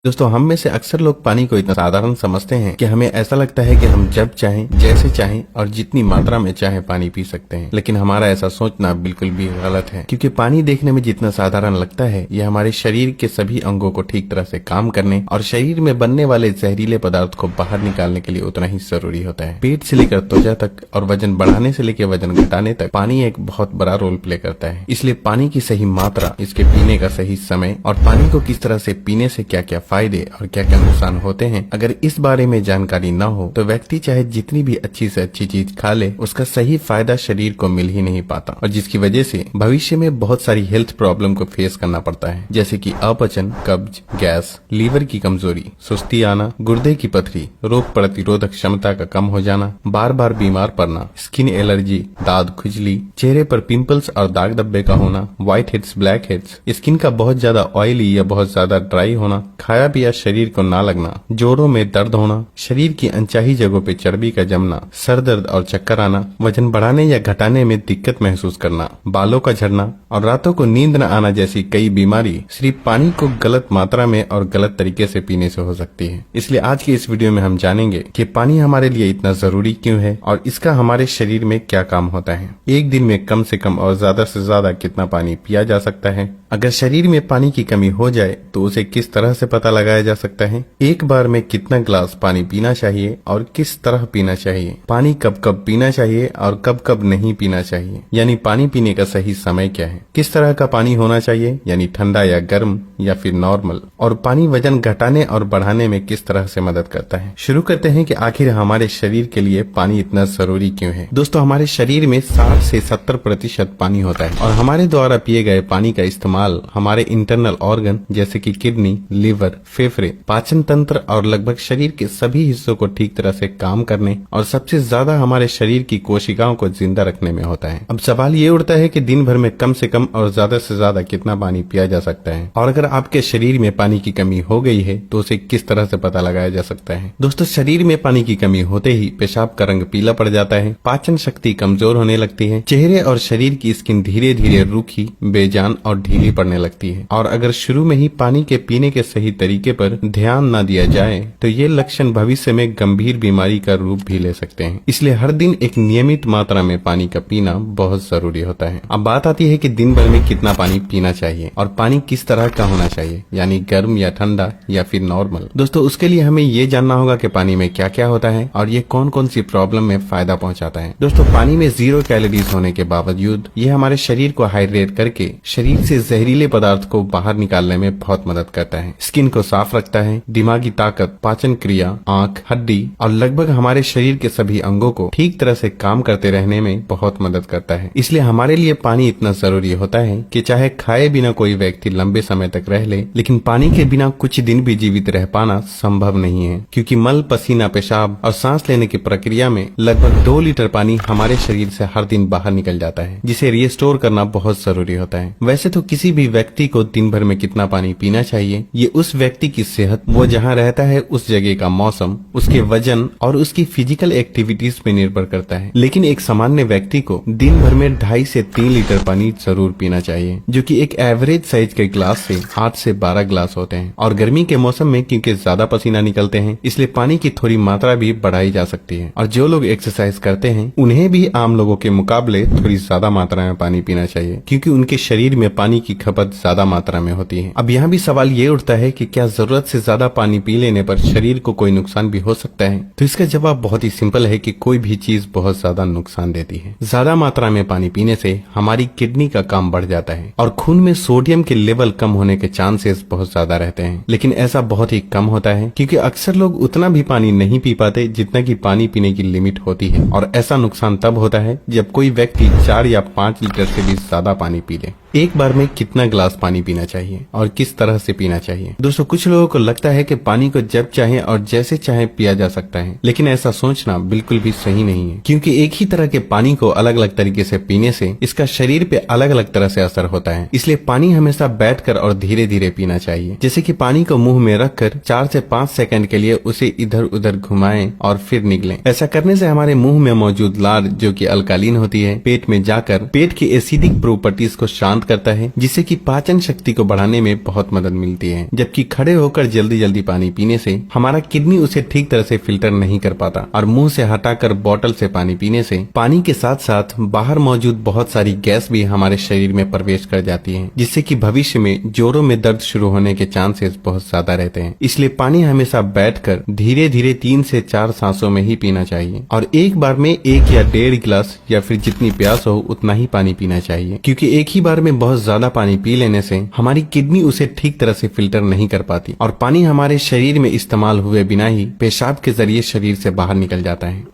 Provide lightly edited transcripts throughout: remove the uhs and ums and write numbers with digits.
दोस्तों हम में से अक्सर लोग पानी को इतना साधारण समझते हैं कि हमें ऐसा लगता है कि हम जब चाहें, जैसे चाहें और जितनी मात्रा में चाहें पानी पी सकते हैं। लेकिन हमारा ऐसा सोचना बिल्कुल भी गलत है, क्योंकि पानी देखने में जितना साधारण लगता है यह हमारे शरीर के सभी अंगों को ठीक तरह से काम करने और शरीर में बनने वाले जहरीले पदार्थ को बाहर निकालने के लिए उतना ही जरूरी होता है। पेट से लेकर त्वचा तक और वजन बढ़ाने से लेकर वजन घटाने तक पानी एक बहुत बड़ा रोल प्ले करता है। इसलिए पानी की सही मात्रा, इसके पीने का सही समय और पानी को किस तरह से पीने से क्या क्या फायदे और क्या क्या नुकसान होते हैं, अगर इस बारे में जानकारी न हो तो व्यक्ति चाहे जितनी भी अच्छी से अच्छी चीज खा ले, उसका सही फायदा शरीर को मिल ही नहीं पाता और जिसकी वजह से भविष्य में बहुत सारी हेल्थ प्रॉब्लम को फेस करना पड़ता है, जैसे कि अपचन, कब्ज, गैस, लीवर की कमजोरी, सुस्ती आना, गुर्दे की पथरी, रोग प्रतिरोधक क्षमता का कम हो जाना, बार बार बीमार पड़ना, स्किन एलर्जी, दांत खुजली, चेहरे पर पिंपल्स और दाग धब्बे का होना, white heads, black heads, skin का बहुत ज्यादा ऑयली या बहुत ज्यादा ड्राई होना, खाया पिया शरीर को ना लगना, जोड़ों में दर्द होना, शरीर की अनचाही जगहों पे चर्बी का जमना, सर दर्द और चक्कर आना, वजन बढ़ाने या घटाने में दिक्कत महसूस करना, बालों का झड़ना और रातों को नींद न आना जैसी कई बीमारी सिर्फ पानी को गलत मात्रा में और गलत तरीके से पीने से हो सकती है। इसलिए आज की इस वीडियो में हम जानेंगे कि पानी हमारे लिए इतना जरूरी क्यों है और इसका हमारे शरीर में क्या काम होता है। एक दिन में कम से कम और ज्यादा से ज्यादा कितना पानी पिया जा सकता है, अगर शरीर में पानी की कमी हो जाए तो उसे किस तरह से पता लगाया जा सकता है, एक बार में कितना ग्लास पानी पीना चाहिए और किस तरह पीना चाहिए, पानी कब कब पीना चाहिए और कब कब नहीं पीना चाहिए, यानी पानी पीने का सही समय क्या है, किस तरह का पानी होना चाहिए, यानी ठंडा या गर्म या फिर नॉर्मल, और पानी वजन घटाने और बढ़ाने में किस तरह से मदद करता है। शुरू करते हैं कि आखिर हमारे शरीर के लिए पानी इतना जरूरी क्यों है। दोस्तों हमारे शरीर में 60 से 70% पानी होता है और हमारे द्वारा पिए गए पानी का इस्तेमाल हमारे इंटरनल ऑर्गन जैसे कि किडनी, लीवर, फेफड़े, पाचन तंत्र और लगभग शरीर के सभी हिस्सों को ठीक तरह से काम करने और सबसे ज्यादा हमारे शरीर की कोशिकाओं को जिंदा रखने में होता है। अब सवाल ये उठता है कि दिन भर में कम से कम और ज्यादा से ज्यादा कितना पानी पिया जा सकता है और अगर आपके शरीर में पानी की कमी हो गई है तो उसे किस तरह से पता लगाया जा सकता है। दोस्तों शरीर में पानी की कमी होते ही पेशाब का रंग पीला पड़ जाता है, पाचन शक्ति कमजोर होने लगती है, चेहरे और शरीर की स्किन धीरे धीरे रूखी, बेजान और ढीली पड़ने लगती है और अगर शुरू में ही पानी के पीने के सही तरीके पर ध्यान न दिया जाए तो ये लक्षण भविष्य में गंभीर बीमारी का रूप भी ले सकते हैं। इसलिए हर दिन एक नियमित मात्रा में पानी का पीना बहुत जरूरी होता है। अब बात आती है कि दिन भर में कितना पानी पीना चाहिए और पानी किस तरह का होना चाहिए, यानी गर्म या ठंडा या फिर नॉर्मल। दोस्तों उसके लिए हमें ये जानना होगा कि पानी में क्या क्या होता है और ये कौन कौन सी प्रॉब्लम में फायदा पहुंचाता है। दोस्तों पानी में 0 कैलोरीज होने के बावजूद ये हमारे शरीर को हाइड्रेट करके शरीर से जहरीले पदार्थ को बाहर निकालने में बहुत मदद करता है, स्किन को साफ रखता है, दिमागी ताकत, पाचन क्रिया, आंख, हड्डी और लगभग हमारे शरीर के सभी अंगों को ठीक तरह से काम करते रहने में बहुत मदद करता है। इसलिए हमारे लिए पानी इतना जरूरी होता है कि चाहे खाए बिना कोई व्यक्ति लंबे समय तक रह ले, लेकिन पानी के बिना कुछ दिन भी जीवित रह पाना संभव नहीं है, क्योंकि मल, पसीना, पेशाब और सांस लेने की प्रक्रिया में लगभग 2 लीटर पानी हमारे शरीर से हर दिन बाहर निकल जाता है, जिसे रिस्टोर करना बहुत जरूरी होता है। वैसे तो किसी भी व्यक्ति को दिन भर में कितना पानी पीना चाहिए ये उस व्यक्ति की सेहत, वो जहाँ रहता है उस जगह का मौसम, उसके वजन और उसकी फिजिकल एक्टिविटीज पे निर्भर करता है। लेकिन एक सामान्य व्यक्ति को दिन भर में 2.5 से 3 लीटर पानी जरूर पीना चाहिए, जो कि एक एवरेज साइज के ग्लास से 8 से 12 ग्लास होते हैं। और गर्मी के मौसम में क्योंकि ज्यादा पसीना निकलते हैं इसलिए पानी की थोड़ी मात्रा भी बढ़ाई जा सकती है। और जो लोग एक्सरसाइज करते हैं उन्हें भी आम लोगों के मुकाबले थोड़ी ज्यादा मात्रा में पानी पीना चाहिए, क्योंकि उनके शरीर में पानी की खपत ज्यादा मात्रा में होती है। अब यहाँ भी सवाल ये उठता है कि क्या जरूरत से ज्यादा पानी पी लेने पर शरीर को कोई नुकसान भी हो सकता है। तो इसका जवाब बहुत ही सिंपल है कि कोई भी चीज बहुत ज्यादा नुकसान देती है। ज्यादा मात्रा में पानी पीने से हमारी किडनी का काम बढ़ जाता है और खून में सोडियम के लेवल कम होने के चांसेस बहुत ज्यादा रहते हैं, लेकिन ऐसा बहुत ही कम होता है क्योंकि अक्सर लोग उतना भी पानी नहीं पी पाते जितना कि पानी पीने की लिमिट होती है। और ऐसा नुकसान तब होता है जब कोई व्यक्ति 4 या 5 लीटर से भी ज्यादा पानी पी ले। एक बार में कितना ग्लास पानी पीना चाहिए और किस तरह से पीना चाहिए। दोस्तों कुछ लोगों को लगता है कि पानी को जब चाहे और जैसे चाहे पिया जा सकता है, लेकिन ऐसा सोचना बिल्कुल भी सही नहीं है, क्योंकि एक ही तरह के पानी को अलग अलग तरीके से पीने से इसका शरीर पे अलग अलग तरह से असर होता है। इसलिए पानी हमेशा बैठकर और धीरे धीरे पीना चाहिए, जैसे कि पानी को मुंह में रखकर 4 से 5 सेकंड के लिए उसे इधर उधर घुमाएं और फिर निगलें। ऐसा करने से हमारे मुंह में मौजूद लार, जो कि अल्कालीन होती है, पेट में जाकर पेट की एसिडिक प्रॉपर्टीज को शांत करता है, जिससे जिससे कि पाचन शक्ति को बढ़ाने में बहुत मदद मिलती है। जबकि खड़े होकर जल्दी जल्दी पानी पीने से हमारा किडनी उसे ठीक तरह से फिल्टर नहीं कर पाता और मुंह से हटाकर बोतल से पानी पीने से पानी के साथ साथ बाहर मौजूद बहुत सारी गैस भी हमारे शरीर में प्रवेश कर जाती है, जिससे कि भविष्य में जोड़ों में दर्द शुरू होने के चांसेस बहुत ज्यादा रहते हैं। इसलिए पानी हमेशा बैठकर धीरे धीरे 3 से 4 सांसों में ही पीना चाहिए और एक बार में 1 या 1.5 गिलास या फिर जितनी प्यास हो उतना ही पानी पीना चाहिए, क्योंकि एक ही बार में बहुत ज्यादा पानी पी लेने से हमारी किडनी उसे ठीक तरह से फिल्टर नहीं कर पाती और पानी हमारे शरीर में इस्तेमाल हुए बिना ही पेशाब के जरिए शरीर से बाहर निकल जाता है।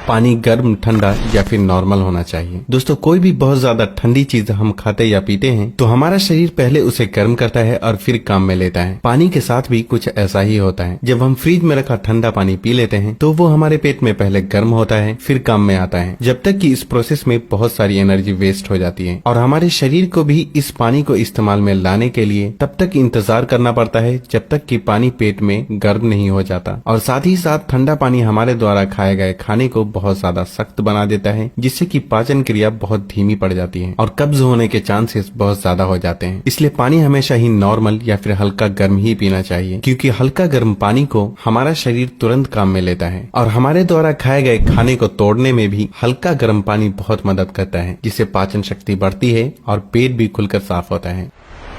पानी गर्म, ठंडा या फिर नॉर्मल होना चाहिए। दोस्तों, कोई भी बहुत ज्यादा ठंडी चीज हम खाते या पीते हैं तो हमारा शरीर पहले उसे गर्म करता है और फिर काम में लेता है। पानी के साथ भी कुछ ऐसा ही होता है। जब हम फ्रिज में रखा ठंडा पानी पी लेते हैं तो वो हमारे पेट में पहले गर्म होता है फिर काम में आता है, जब तक कि इस प्रोसेस में बहुत सारी एनर्जी वेस्ट हो जाती है और हमारे शरीर को भी इस पानी को इस्तेमाल में लाने के लिए तब तक इंतजार करना पड़ता है जब तक कि पानी पेट में गर्म नहीं हो जाता। और साथ ही साथ ठंडा पानी हमारे द्वारा खाए गए खाने को बहुत ज्यादा सख्त बना देता है, जिससे कि पाचन क्रिया बहुत धीमी पड़ जाती है और कब्ज होने के चांसेस बहुत ज्यादा हो जाते हैं। इसलिए पानी हमेशा ही नॉर्मल या फिर हल्का गर्म ही पीना चाहिए, क्योंकि हल्का गर्म पानी को हमारा शरीर तुरंत काम में लेता है और हमारे द्वारा खाए गए खाने को तोड़ने में भी हल्का गर्म पानी बहुत मदद करता है, जिससे पाचन शक्ति बढ़ती है और पेट भी खुलकर साफ होता है।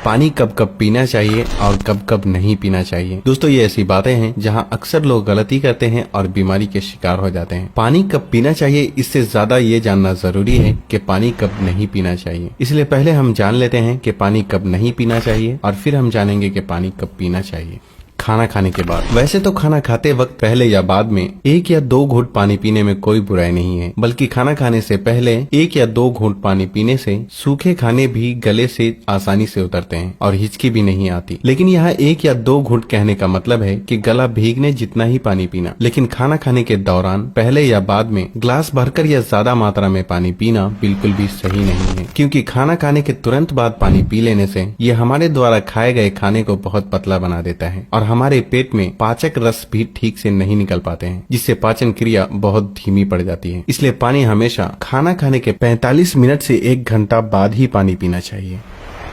पानी कब कब पीना चाहिए और कब कब नहीं पीना चाहिए। दोस्तों, ये ऐसी बातें हैं जहां अक्सर लोग गलती करते हैं और बीमारी के शिकार हो जाते हैं। पानी कब पीना चाहिए इससे ज्यादा ये जानना जरूरी है कि पानी कब नहीं पीना चाहिए। इसलिए पहले हम जान लेते हैं कि पानी कब नहीं पीना चाहिए और फिर हम जानेंगे कि पानी कब पीना चाहिए। खाना खाने के बाद। वैसे तो खाना खाते वक्त पहले या बाद में 1 या 2 घूंट पानी पीने में कोई बुराई नहीं है, बल्कि खाना खाने से पहले 1 या 2 घूंट पानी पीने से सूखे खाने भी गले से आसानी से उतरते हैं और हिचकी भी नहीं आती। लेकिन यहाँ 1 या 2 घूंट कहने का मतलब है कि गला भीगने जितना ही पानी पीना। लेकिन खाना खाने के दौरान पहले या बाद में ग्लास भरकर या ज्यादा मात्रा में पानी पीना बिल्कुल भी सही नहीं है, क्योंकि खाना खाने के तुरंत बाद पानी पी लेने से ये हमारे द्वारा खाए गए खाने को बहुत पतला बना देता है और हमारे पेट में पाचक रस भी ठीक से नहीं निकल पाते हैं, जिससे पाचन क्रिया बहुत धीमी पड़ जाती है। इसलिए पानी हमेशा खाना खाने के 45 मिनट से 1 घंटा बाद ही पानी पीना चाहिए।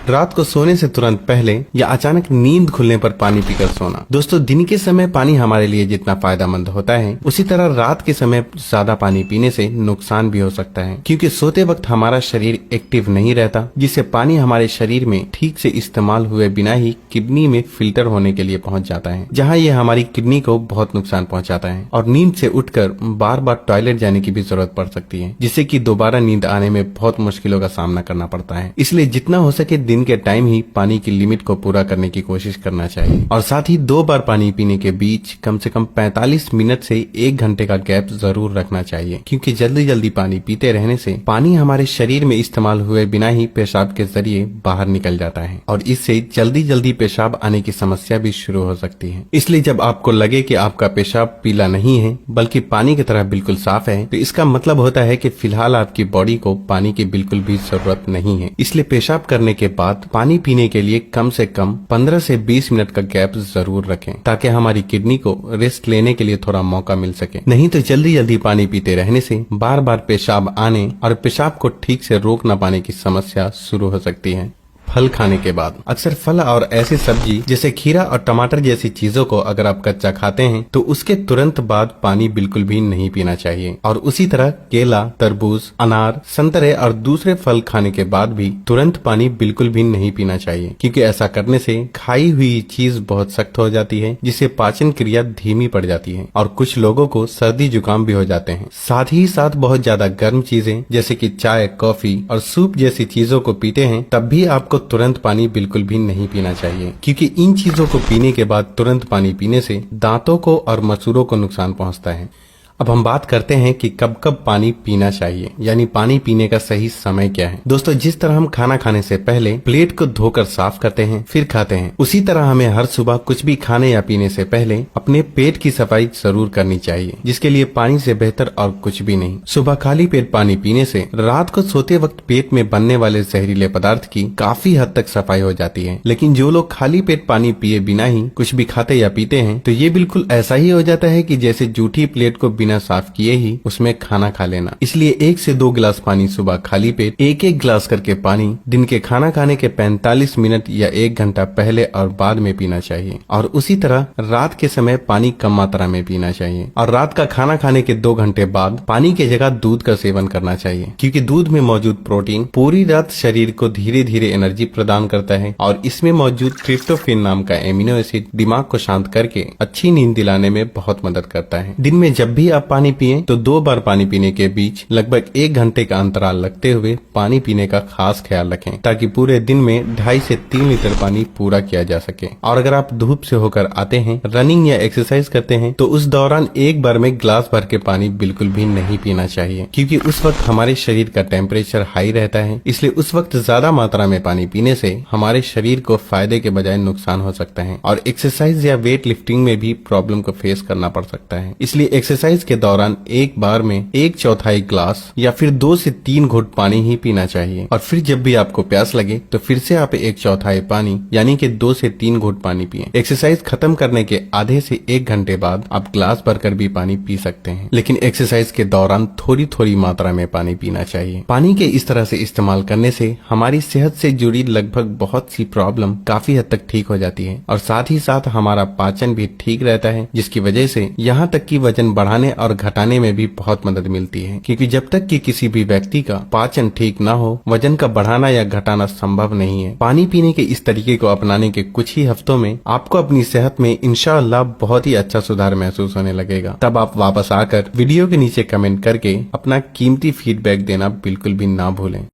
रात को सोने से तुरंत पहले या अचानक नींद खुलने पर पानी पीकर सोना। दोस्तों, दिन के समय पानी हमारे लिए जितना फायदेमंद होता है उसी तरह रात के समय ज्यादा पानी पीने से नुकसान भी हो सकता है, क्योंकि सोते वक्त हमारा शरीर एक्टिव नहीं रहता, जिससे पानी हमारे शरीर में ठीक से इस्तेमाल हुए बिना ही किडनी में फिल्टर होने के लिए पहुंच जाता है, जहां ये हमारी किडनी को बहुत नुकसान पहुंचाता है और नींद से उठकर बार बार टॉयलेट जाने की भी जरूरत पड़ सकती है, जिससे कि दोबारा नींद आने में बहुत मुश्किलों का सामना करना पड़ता है। इसलिए जितना हो सके दिन के टाइम ही पानी की लिमिट को पूरा करने की कोशिश करना चाहिए और साथ ही 2 बार पानी पीने के बीच कम से कम 45 मिनट से 1 घंटे का गैप जरूर रखना चाहिए, क्योंकि जल्दी जल्दी पानी पीते रहने से पानी हमारे शरीर में इस्तेमाल हुए बिना ही पेशाब के जरिए बाहर निकल जाता है और इससे जल्दी जल्दी पेशाब आने की समस्या भी शुरू हो सकती है। इसलिए जब आपको लगे कि आपका पेशाब पीला नहीं है बल्कि पानी की तरह बिल्कुल साफ है, तो इसका मतलब होता है कि फिलहाल आपकी बॉडी को पानी की बिल्कुल भी जरूरत नहीं है। इसलिए पेशाब करने के बाद पानी पीने के लिए कम से कम 15 से 20 मिनट का गैप जरूर रखें, ताकि हमारी किडनी को रेस्ट लेने के लिए थोड़ा मौका मिल सके। नहीं तो जल्दी जल्दी पानी पीते रहने से बार बार पेशाब आने और पेशाब को ठीक से रोक न पाने की समस्या शुरू हो सकती है। फल खाने के बाद। अक्सर फल और ऐसी सब्जी जैसे खीरा और टमाटर जैसी चीजों को अगर आप कच्चा खाते हैं तो उसके तुरंत बाद पानी बिल्कुल भी नहीं पीना चाहिए, और उसी तरह केला, तरबूज, अनार, संतरे और दूसरे फल खाने के बाद भी तुरंत पानी बिल्कुल भी नहीं पीना चाहिए, क्योंकि ऐसा करने से खाई हुई चीज बहुत सख्त हो जाती है, जिससे पाचन क्रिया धीमी पड़ जाती है और कुछ लोगों को सर्दी जुकाम भी हो जाते हैं। साथ ही साथ बहुत ज्यादा गर्म चीजें जैसे कि चाय, कॉफी और सूप जैसी चीजों को पीते हैं तब भी आपको तुरंत पानी बिल्कुल भी नहीं पीना चाहिए, क्योंकि इन चीजों को पीने के बाद तुरंत पानी पीने से दांतों को और मसूड़ों को नुकसान पहुंचता है। अब हम बात करते हैं कि कब कब पानी पीना चाहिए, यानी पानी पीने का सही समय क्या है। दोस्तों, जिस तरह हम खाना खाने से पहले प्लेट को धोकर साफ करते हैं फिर खाते हैं, उसी तरह हमें हर सुबह कुछ भी खाने या पीने से पहले अपने पेट की सफाई जरूर करनी चाहिए, जिसके लिए पानी से बेहतर और कुछ भी नहीं। सुबह खाली पेट पानी पीने से रात को सोते वक्त पेट में बनने वाले जहरीले पदार्थ की काफी हद तक सफाई हो जाती है। लेकिन जो लोग खाली पेट पानी पिए बिना ही कुछ भी खाते या पीते हैं तो ये बिल्कुल ऐसा ही हो जाता है कि जैसे जूठी प्लेट को बिना बिना साफ किए ही उसमें खाना खा लेना। इसलिए 1 से 2 गिलास पानी सुबह खाली पेट 1-1 गिलास करके पानी दिन के खाना खाने के 45 मिनट या 1 घंटा पहले और बाद में पीना चाहिए। और उसी तरह रात के समय पानी कम मात्रा में पीना चाहिए और रात का खाना खाने के 2 घंटे बाद पानी की जगह दूध का सेवन करना चाहिए, क्योंकि दूध में मौजूद प्रोटीन पूरी रात शरीर को धीरे धीरे एनर्जी प्रदान करता है और इसमें मौजूद ट्रिप्टोफैन नाम का एमिनो एसिड दिमाग को शांत करके अच्छी नींद दिलाने में बहुत मदद करता है। दिन में जब भी आप पानी पिएं तो 2 बार पानी पीने के बीच लगभग 1 घंटे का अंतराल रखते हुए पानी पीने का खास ख्याल रखें, ताकि पूरे दिन में 2.5 से 3 लीटर पानी पूरा किया जा सके। और अगर आप धूप से होकर आते हैं, रनिंग या एक्सरसाइज करते हैं, तो उस दौरान एक बार में ग्लास भर के पानी बिल्कुल भी नहीं पीना चाहिए, क्योंकि उस वक्त हमारे शरीर का टेम्परेचर हाई रहता है। इसलिए उस वक्त ज्यादा मात्रा में पानी पीने से हमारे शरीर को फायदे के बजाय नुकसान हो सकता है और एक्सरसाइज या वेट लिफ्टिंग में भी प्रॉब्लम को फेस करना पड़ सकता है। इसलिए एक्सरसाइज के दौरान एक बार में 1/4 ग्लास या फिर 2 से 3 घुट पानी ही पीना चाहिए। और फिर जब भी आपको प्यास लगे तो फिर से आप 1/4 पानी यानी कि 2 से 3 घुट पानी पिएं। एक्सरसाइज खत्म करने के आधे से 1 घंटे बाद आप ग्लास भरकर भी पानी पी सकते हैं, लेकिन एक्सरसाइज के दौरान थोड़ी थोड़ी मात्रा में पानी पीना चाहिए। पानी के इस तरह से इस्तेमाल करने से हमारी सेहत से जुड़ी लगभग बहुत सी प्रॉब्लम काफी हद तक ठीक हो जाती है और साथ ही साथ हमारा पाचन भी ठीक रहता है, जिसकी वजह से यहाँ तक कि वजन बढ़ाने और घटाने में भी बहुत मदद मिलती है, क्योंकि जब तक कि किसी भी व्यक्ति का पाचन ठीक ना हो, वजन का बढ़ाना या घटाना संभव नहीं है। पानी पीने के इस तरीके को अपनाने के कुछ ही हफ्तों में आपको अपनी सेहत में इंशाअल्लाह बहुत ही अच्छा सुधार महसूस होने लगेगा। तब आप वापस आकर वीडियो के नीचे कमेंट करके अपना कीमती फीडबैक देना बिल्कुल भी ना भूलें।